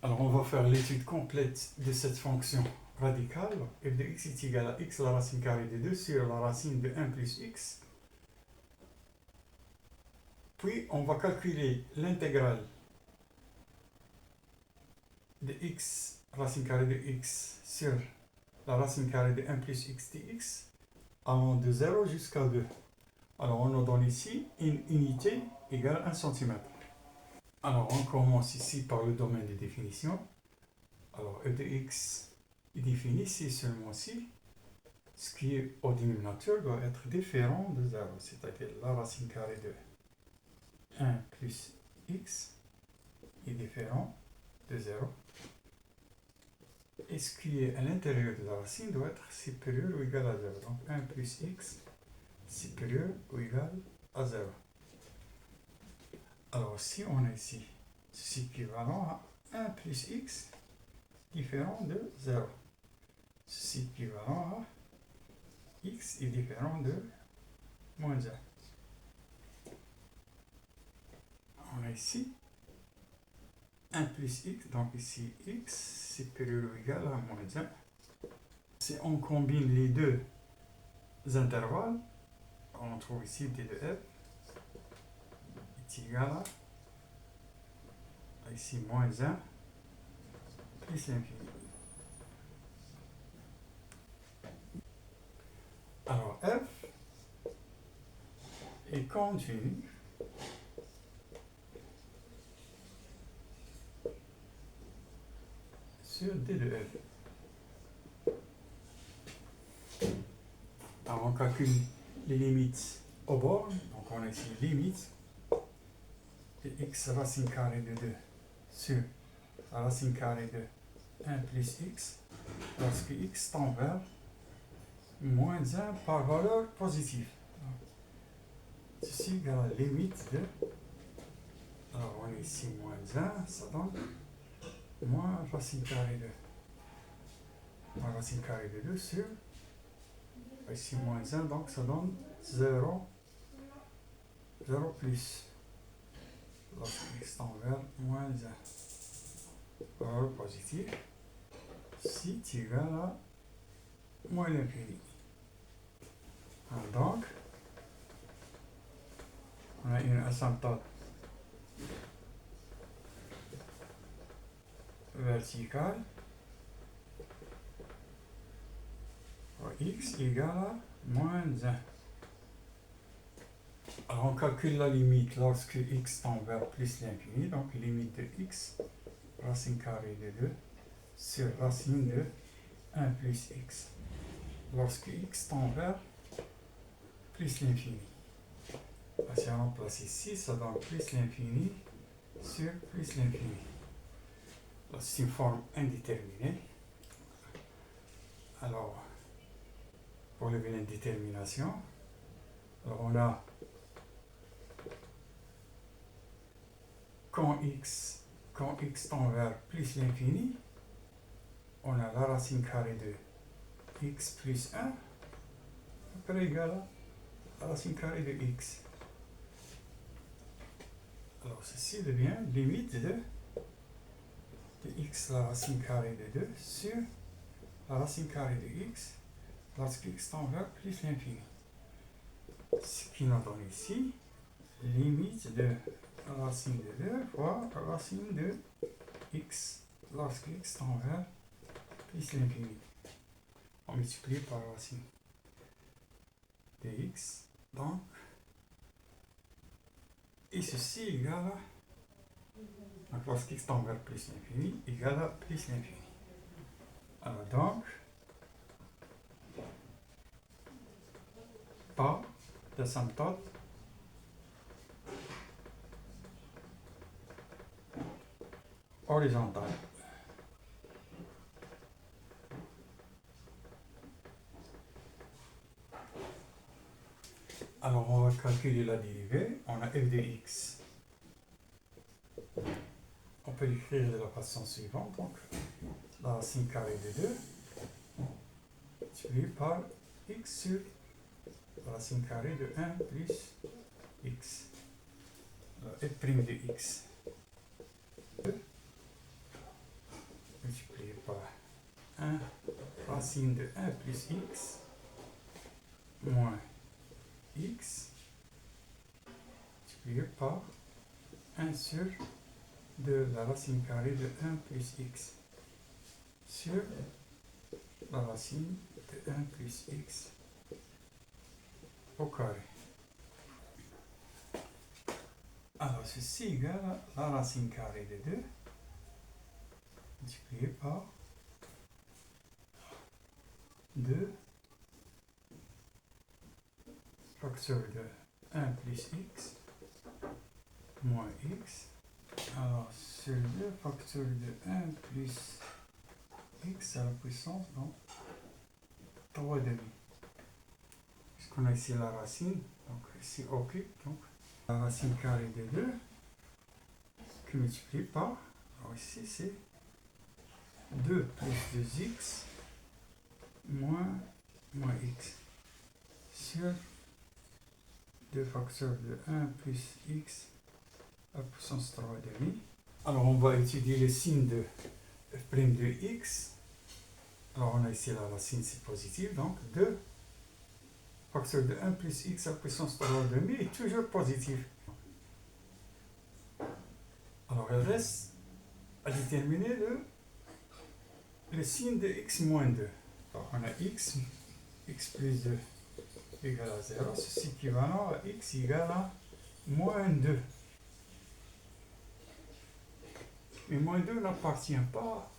Alors, on va faire l'étude complète de cette fonction radicale. F de x est égal à x la racine carrée de 2 sur la racine de 1 plus x. Puis, on va calculer l'intégrale de x, racine carrée de x, sur la racine carrée de 1 plus x dx, allant de 0 jusqu'à 2. Alors, on nous donne ici une unité égale 1 cm. Alors, on commence ici par le domaine de définition. Alors, f de x est défini si seulement si ce qui est au dénominateur doit être différent de 0, c'est-à-dire la racine carrée de 1 plus x est différent de 0. Et ce qui est à l'intérieur de la racine doit être supérieur ou égal à 0. Donc 1 plus x supérieur ou égal à 0. Alors si on a ici ceci équivalent à 1 plus x différent de 0. Ceci équivalent à x est différent de moins 1. On a ici 1 plus x, donc ici x supérieur ou égal à moins 1. Si on combine les deux intervalles, on trouve ici d de f est égal à ici moins 1 plus l'infini. Alors f est continu sur d de f. Alors on calcule les limites aux bornes, donc on a ici limite de x racine carrée de 2 sur la racine carrée de 1 plus x lorsque x tend vers moins 1 par valeur positive. Ceci égale à la limite de, alors on a ici moins 1, ça donne moins racine carrée de 2 sur, ici moins 1, donc ça donne 0, 0 plus, lorsque x tend vers moins 1, valeur positive, si est égal à moins l'infini. Donc, on a une asymptote verticale pour x égale à moins 1. Alors on calcule la limite lorsque x tend vers plus l'infini, donc limite de x, racine carrée de 2, sur racine de 1 plus x, lorsque x tend vers plus l'infini. Si on remplace ici, ça donne plus l'infini sur plus l'infini. C'est une forme indéterminée. Alors, pour lever l'indétermination, on a quand x tend vers plus l'infini, on a la racine carrée de x plus 1, après égal à la racine carrée de x. Alors ceci devient limite de x la racine carrée de 2 sur la racine carrée de x lorsque x tend vers plus l'infini. Ce qui nous donne ici limite de racine de 2 fois racine de x lorsque x tend vers plus l'infini. On multiplie par racine de x, donc, et ceci égale à, donc lorsque x tend vers plus l'infini, égale à plus l'infini. Alors donc, pas d'asymptote horizontale. Alors on va calculer la dérivée. On a f de x. On peut l'écrire de la façon suivante. Donc la racine carrée de 2 multiplié par x sur la racine carrée de 1 plus x. Alors f' de x 1 racine de 1 plus x moins x multiplié par 1 sur de la racine carrée de 1 plus x sur la racine de 1 plus x au carré. Alors, ceci égale à la racine carrée de 2 multiplié par 2 facteur de 1 plus x moins x. Alors, sur 2 facteur de 1 plus x à la puissance, donc 3 demi. Puisqu'on a ici la racine, donc ici occupe, donc la racine carrée de 2 qui multiplie par, alors ici c'est 2 plus 2x moins x sur 2 facteurs de 1 plus x à la puissance 3 demi. Alors on va étudier le signe de f' de x. Alors on a ici la racine, c'est positif, donc 2 facteur de 1 plus x à la puissance 3 demi est toujours positif. Alors il reste à déterminer le signe de x moins 2. Alors on a x plus 2 égale à 0, c'est équivalent à x égale à moins 2. Mais moins 2 n'appartient pas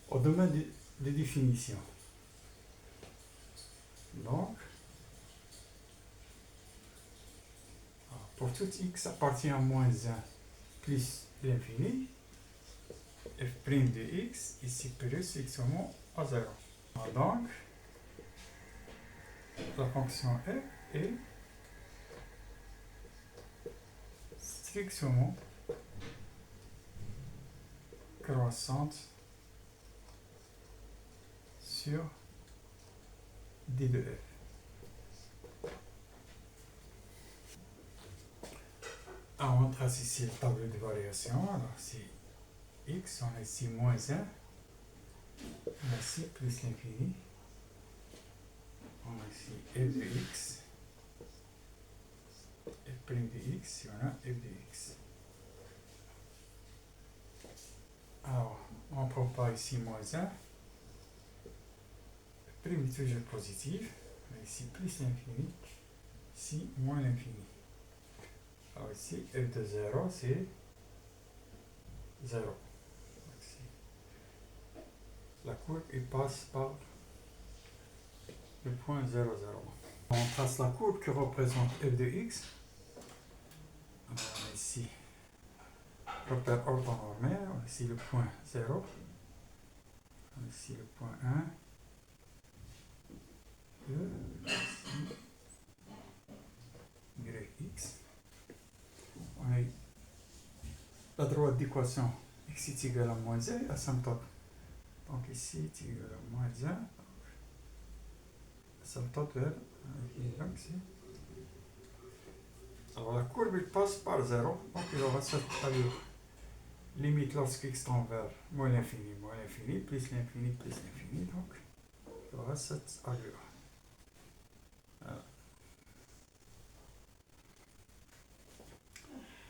au domaine de définition. Donc, pour tout x appartient à moins 1 plus l'infini, f' de x est supérieur strictement à 0. Donc, la fonction f est strictement croissante sur d de f. Alors, on trace ici le tableau de variation. Alors, c'est x, on a ici moins 1, on a ici plus l'infini, on a ici f de x, f' de x, et on a f de x. Alors, on prépare ici moins 1, f' est toujours positif, on a ici plus l'infini, ici moins l'infini. Alors ici, f de 0, c'est 0. La courbe passe par le point 0, 0. On trace la courbe qui représente f de x. Alors, on a ici repère orthonormé, on a ici le point 0, on a ici le point 1, 2, ici, yx. On a la droite d'équation x est égal à moins 1 asymptote. Donc ici est égal à moins 1. Asymptote vers alors la courbe passe par 0. Donc il aura cette allure. Limite lorsque x tend vers moins l'infini, plus l'infini, plus l'infini. Donc il aura cette allure. Voilà.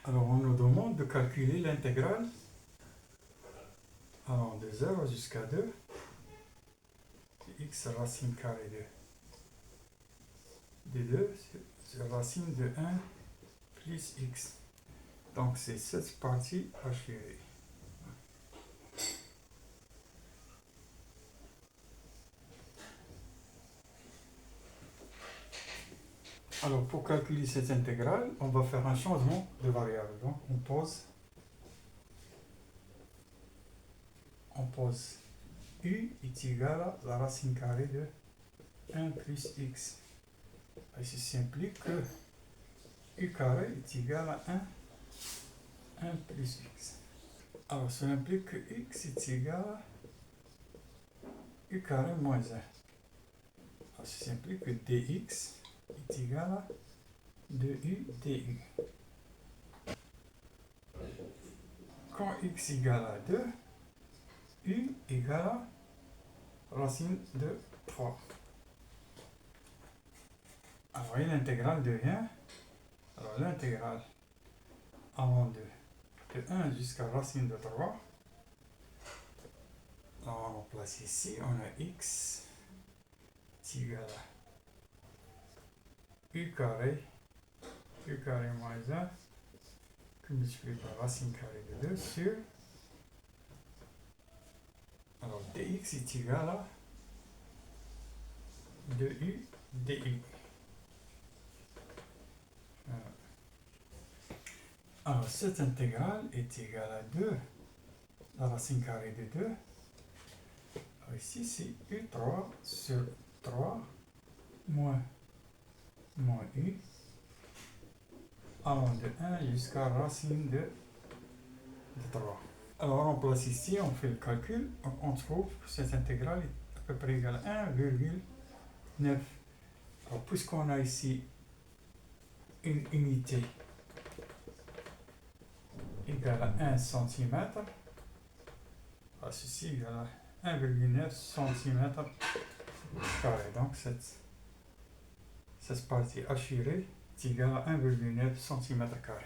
Alors on nous demande de calculer l'intégrale allant de 0 jusqu'à 2 de x racine carrée de 2 sur racine de 1 plus x. Donc c'est cette partie achevée. Alors pour calculer cette intégrale, on va faire un changement de variable. Donc on pose u est égal à la racine carrée de 1 plus x. Et ceci implique que u carré est égal à 1 plus x. Alors cela implique que x est égal à u carré moins 1. Alors ceci implique que dx est égal à 2u du. Quand x égale à 2, u égale à racine de 3. Alors, voyez, l'intégrale devient, alors l'intégrale allant de 1 jusqu'à racine de 3. Alors, on place ici, on a x est égal à u carré moins 1 que multiplié par racine carrée de 2 sur, alors dx est égal à 2u du. Alors cette intégrale est égale à 2, la racine carrée de 2. Alors ici c'est u3 sur 3 moins u allant de 1 jusqu'à racine de 3. Alors on place ici, on fait le calcul, on trouve que cette intégrale est à peu près égale à 1,9. Alors puisqu'on a ici une unité égale à 1 cm, alors ceci égale à 1,9 cm carré. Donc cette partie assurée est égale à 1,9 cm carré.